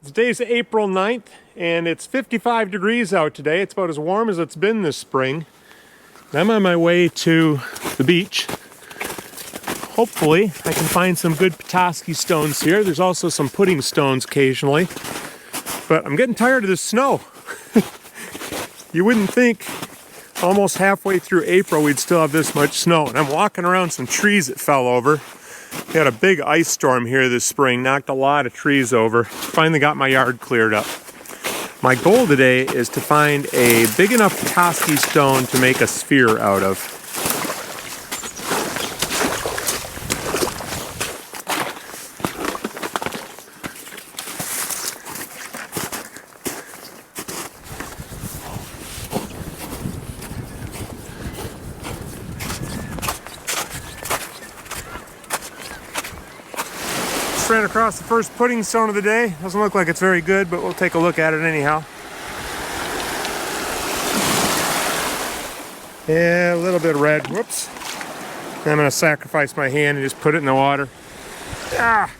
Today's April 9th, and it's 55 degrees out today. It's about as warm as it's been this spring. I'm on my way to the beach. Hopefully, I can find some good Petoskey stones here. There's also some pudding stones occasionally. But I'm getting tired of this snow. You wouldn't think almost halfway through April we'd still have this much snow. And I'm walking around some trees that fell over. We had a big ice storm here this spring, knocked a lot of trees over. Finally got my yard cleared up. My goal today is to find a big enough Petoskey stone to make a sphere out of. Ran across the first pudding stone of the day. Doesn't look like it's very good, but we'll take a look at it anyhow. Yeah, a little bit red. Whoops. I'm gonna sacrifice my hand and just put it in the water. Ah,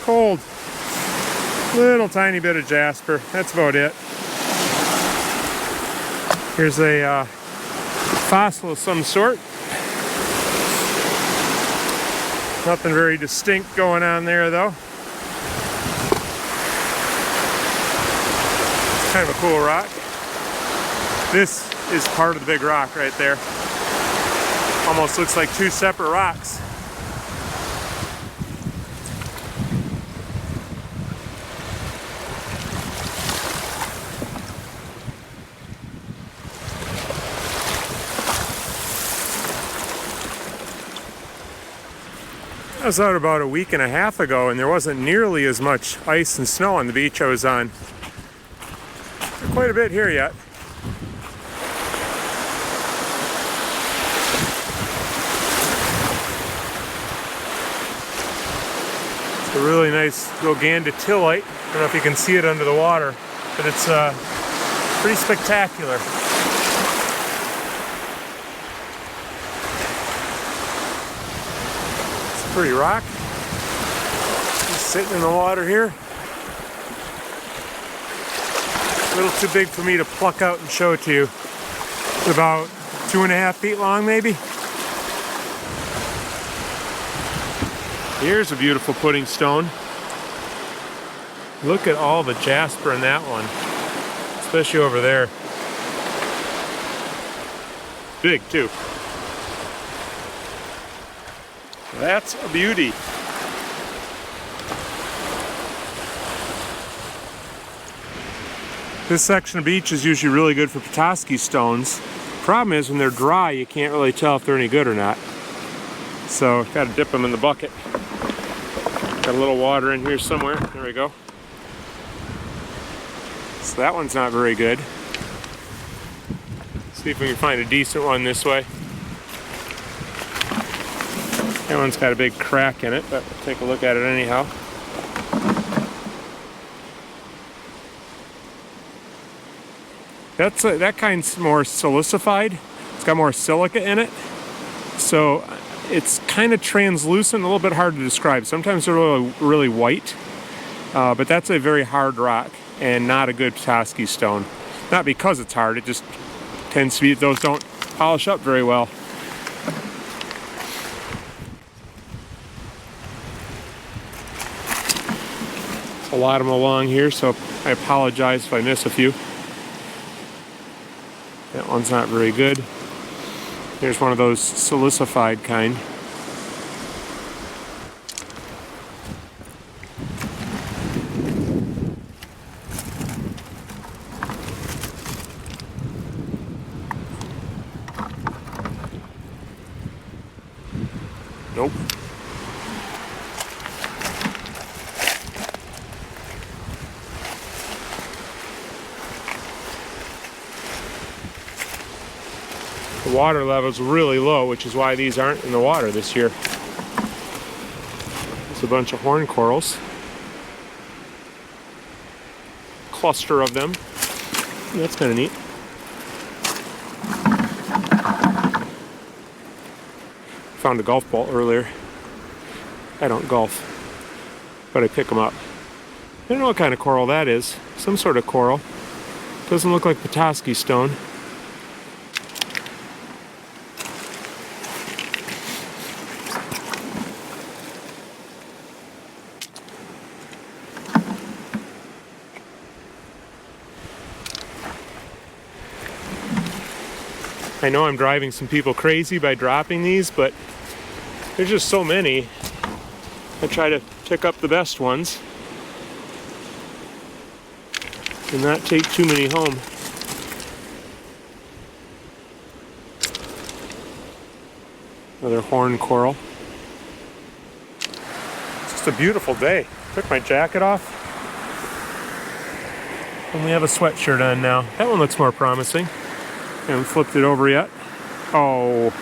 cold. Little tiny bit of jasper. That's about it. Here's a fossil of some sort. Nothing very distinct going on there, though. It's kind of a cool rock. This is part of the big rock right there. Almost looks like two separate rocks. I was out about a week and a half ago, and there wasn't nearly as much ice and snow on the beach I was on. Quite a bit here yet. It's a really nice Goganditillite. I don't know if you can see it under the water, but it's pretty spectacular. Pretty rock. Just sitting in the water here. A little too big for me to pluck out and show it to you. It's about 2.5 feet long, maybe. Here's a beautiful pudding stone. Look at all the jasper in that one, especially over there. Big too. That's a beauty. This section of beach is usually really good for Petoskey stones. Problem is, when they're dry, you can't really tell if they're any good or not. So, got to dip them in the bucket. Got a little water in here somewhere. There we go. So that one's not very good. See if we can find a decent one this way. That one's got a big crack in it, but we'll take a look at it anyhow. That kind's more silicified. It's got more silica in it. So it's kind of translucent, a little bit hard to describe. Sometimes they're really, really white, but that's a very hard rock and not a good Petoskey stone. Not because it's hard, it just tends to be those don't polish up very well. A lot of them along here, so I apologize if I miss a few. That one's not very good. Here's one of those silicified kind. Nope. The water level's really low, which is why these aren't in the water this year. There's a bunch of horn corals. Cluster of them. That's kind of neat. Found a golf ball earlier. I don't golf, but I pick them up. I don't know what kind of coral that is. Some sort of coral. Doesn't look like Petoskey stone. I know I'm driving some people crazy by dropping these, but there's just so many. I try to pick up the best ones and not take too many home. Another horn coral. It's just a beautiful day. Took my jacket off. And we have a sweatshirt on now. That one looks more promising. Haven't flipped it over yet. Oh,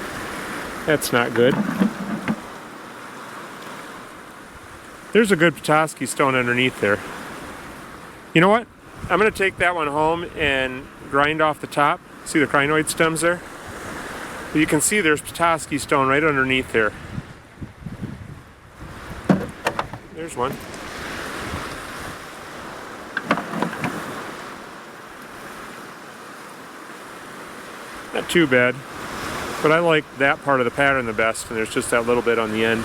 that's not good. There's a good Petoskey stone underneath there. You know what? I'm going to take that one home and grind off the top. See the crinoid stems there? But you can see there's Petoskey stone right underneath there. There's one. Not too bad, but I like that part of the pattern the best, and there's just that little bit on the end.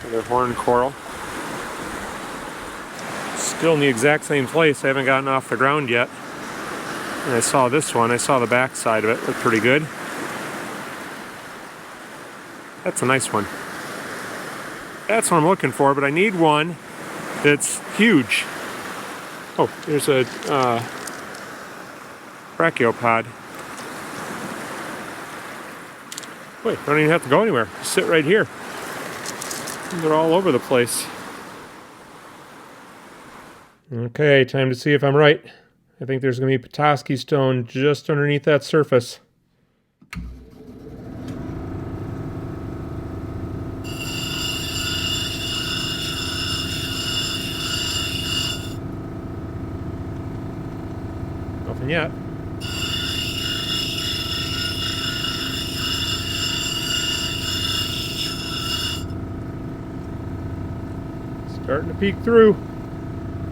Another horn coral. Still in the exact same place. I haven't gotten off the ground yet. And I saw this one. I saw the back side of it. Looked pretty good. That's a nice one. That's what I'm looking for, but I need one that's huge. Oh, there's a brachiopod. Wait, I don't even have to go anywhere. Just sit right here. They're all over the place. Okay, time to see if I'm right. I think there's going to be Petoskey stone just underneath that surface. Nothing yet. Starting to peek through.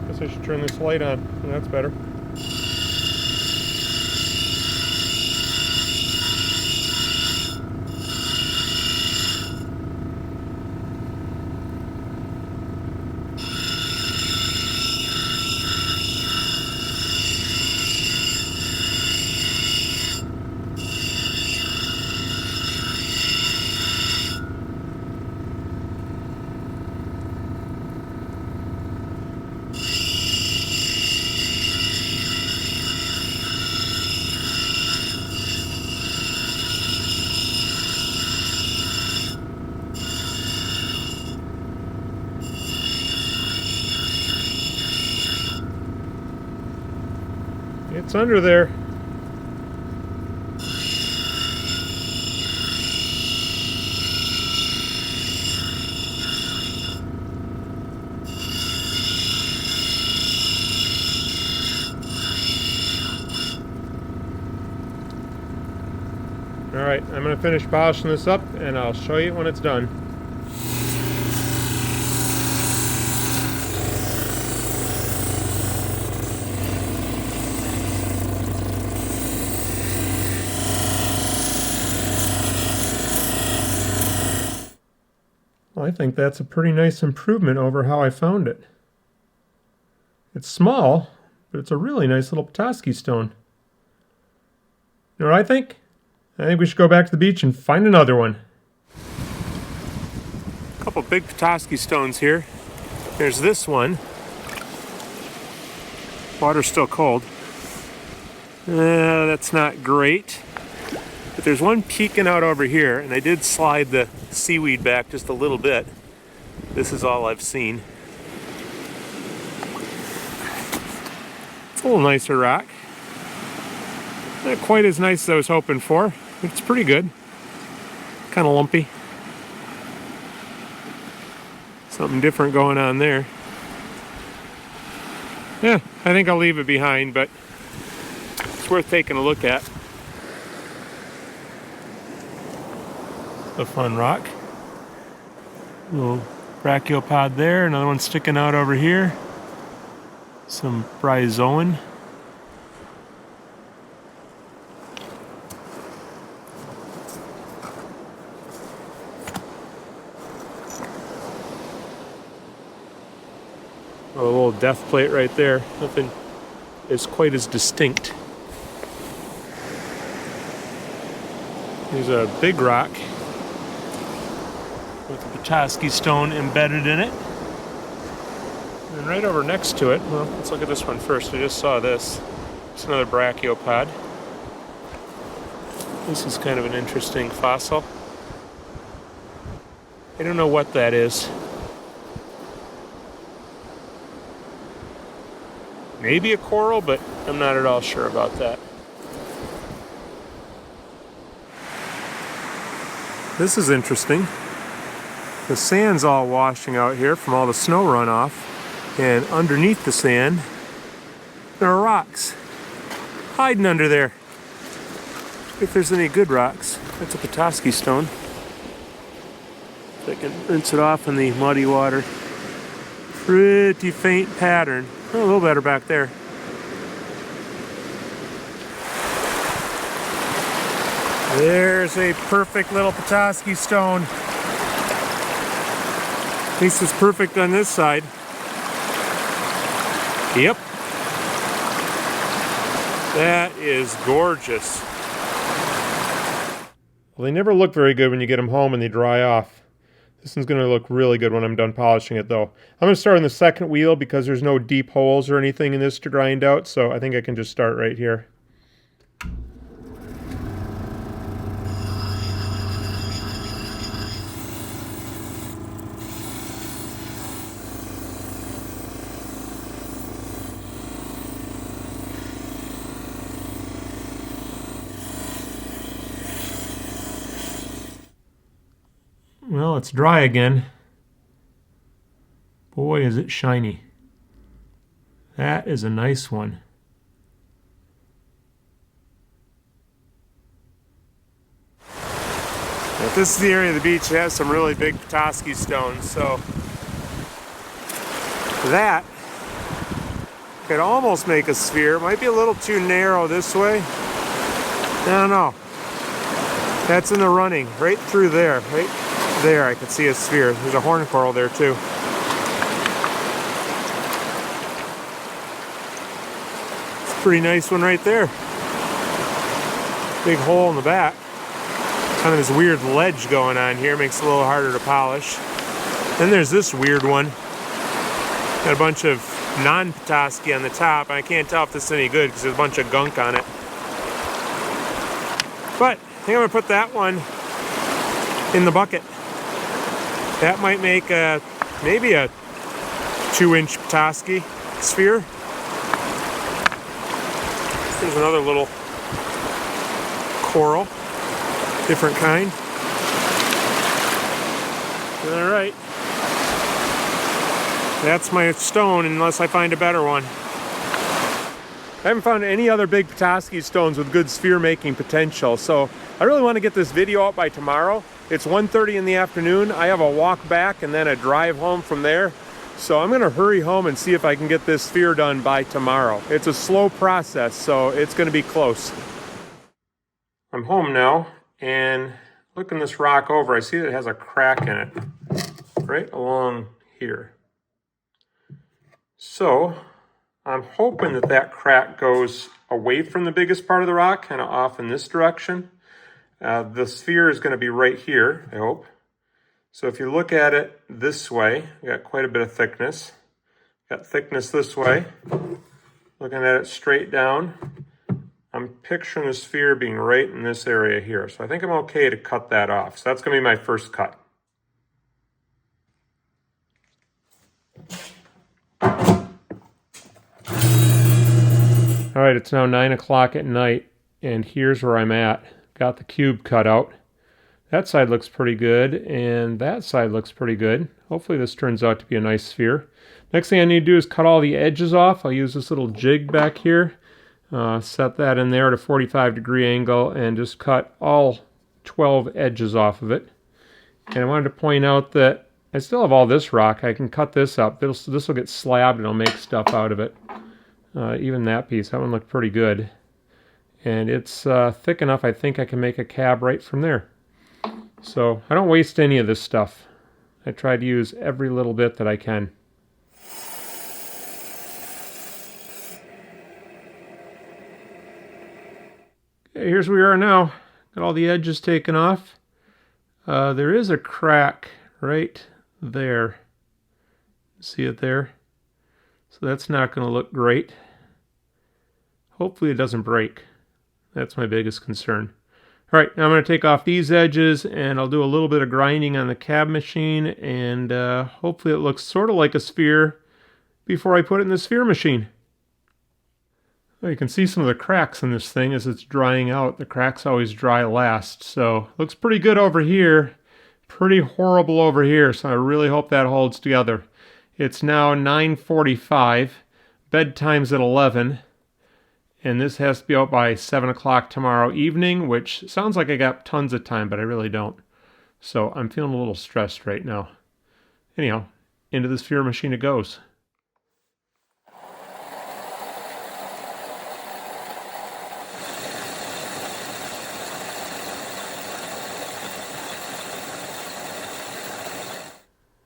Guess I should turn this light on. Oh, that's better. It's under there. All right, I'm going to finish polishing this up and I'll show you when it's done. I think that's a pretty nice improvement over how I found it. It's small, but it's a really nice little Petoskey stone. You know what I think? I think we should go back to the beach and find another one. A couple big Petoskey stones here. There's this one. Water's still cold. That's not great. But there's one peeking out over here, and I did slide the seaweed back just a little bit. This is all I've seen. It's a little nicer rock. Not quite as nice as I was hoping for, but it's pretty good. Kind of lumpy. Something different going on there. Yeah, I think I'll leave it behind, but it's worth taking a look at. A fun rock. Little Brachiopod there, another one sticking out over here. Some bryozoan. A little death plate right there. Nothing is quite as distinct. Here's a big rock with a Petoskey stone embedded in it. And right over next to it, well, let's look at this one first. I just saw this. It's another brachiopod. This is kind of an interesting fossil. I don't know what that is. Maybe a coral, but I'm not at all sure about that. This is interesting. The sand's all washing out here from all the snow runoff, and underneath the sand there are rocks hiding under there. If there's any good rocks. That's a Petoskey stone. If I can rinse it off in the muddy water. Pretty faint pattern. Oh, a little better back there. There's a perfect little Petoskey stone. At least it's perfect on this side. Yep. That is gorgeous. Well, they never look very good when you get them home and they dry off. This one's going to look really good when I'm done polishing it, though. I'm going to start on the second wheel because there's no deep holes or anything in this to grind out, so I think I can just start right here. Well, it's dry again. Boy, is it shiny. That is a nice one. Now, this is the area of the beach that has some really big Petoskey stones, so that could almost make a sphere. It might be a little too narrow this way. I don't know. That's in the running, right through there, right there. I can see a sphere. There's a horn coral there too. It's a pretty nice one right there. Big hole in the back. Kind of this weird ledge going on here. Makes it a little harder to polish. Then there's this weird one. Got a bunch of non-Petoskey on the top. I can't tell if this is any good because there's a bunch of gunk on it. But I think I'm going to put that one in the bucket. That might make maybe a 2-inch Petoskey sphere. There's another little coral, different kind. All right. That's my stone unless I find a better one. I haven't found any other big Petoskey stones with good sphere making potential, so I really want to get this video out by tomorrow. It's 1:30 in the afternoon. I have a walk back and then a drive home from there. So I'm going to hurry home and see if I can get this sphere done by tomorrow. It's a slow process, so it's going to be close. I'm home now, and looking this rock over, I see that it has a crack in it right along here. So I'm hoping that that crack goes away from the biggest part of the rock, kind of off in this direction. The sphere is going to be right here, I hope. So if you look at it this way, we got quite a bit of thickness. Got thickness this way. Looking at it straight down, I'm picturing the sphere being right in this area here. So I think I'm okay to cut that off. So that's going to be my first cut. All right, it's now 9 o'clock at night, and here's where I'm at. Got the cube cut out. That side looks pretty good, and that side looks pretty good. Hopefully this turns out to be a nice sphere. Next thing I need to do is cut all the edges off. I'll use this little jig back here. Set that in there at a 45-degree angle, and just cut all 12 edges off of it. And I wanted to point out that I still have all this rock. I can cut this up. This will get slabbed and I'll make stuff out of it. Even that piece, that one looked pretty good. And it's thick enough, I think I can make a cab right from there. So I don't waste any of this stuff. I try to use every little bit that I can. Okay, here's where we are now. Got all the edges taken off. There is a crack right there. See it there? So that's not going to look great. Hopefully it doesn't break. That's my biggest concern. All right, now I'm going to take off these edges and I'll do a little bit of grinding on the cab machine, and hopefully it looks sort of like a sphere before I put it in the sphere machine. Well, you can see some of the cracks in this thing as it's drying out. The cracks always dry last, so looks pretty good over here. Pretty horrible over here, so I really hope that holds together. It's now 9:45. Bedtime's at 11. And this has to be out by 7 o'clock tomorrow evening, which sounds like I got tons of time, but I really don't. So I'm feeling a little stressed right now. Anyhow, into the sphere machine it goes.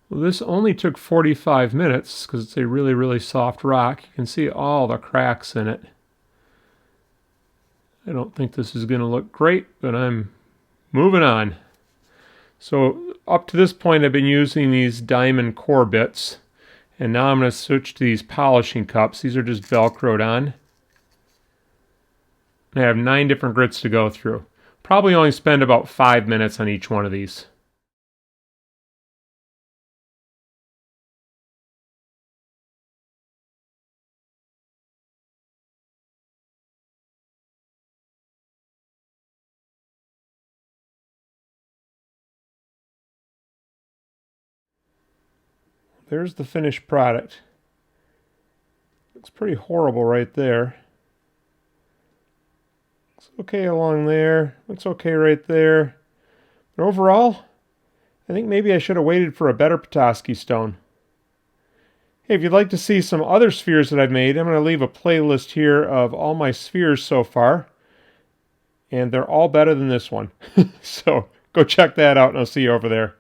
Well, this only took 45 minutes because it's a really, really soft rock. You can see all the cracks in it. I don't think this is going to look great, but I'm moving on. So up to this point I've been using these diamond core bits, and now I'm going to switch to these polishing cups. These are just Velcroed on. I have 9 different grits to go through. Probably only spend about 5 minutes on each one of these. There's the finished product. Looks pretty horrible right there. Looks okay along there. Looks okay right there. But overall, I think maybe I should have waited for a better Petoskey stone. Hey, if you'd like to see some other spheres that I've made, I'm going to leave a playlist here of all my spheres so far. And they're all better than this one. So go check that out and I'll see you over there.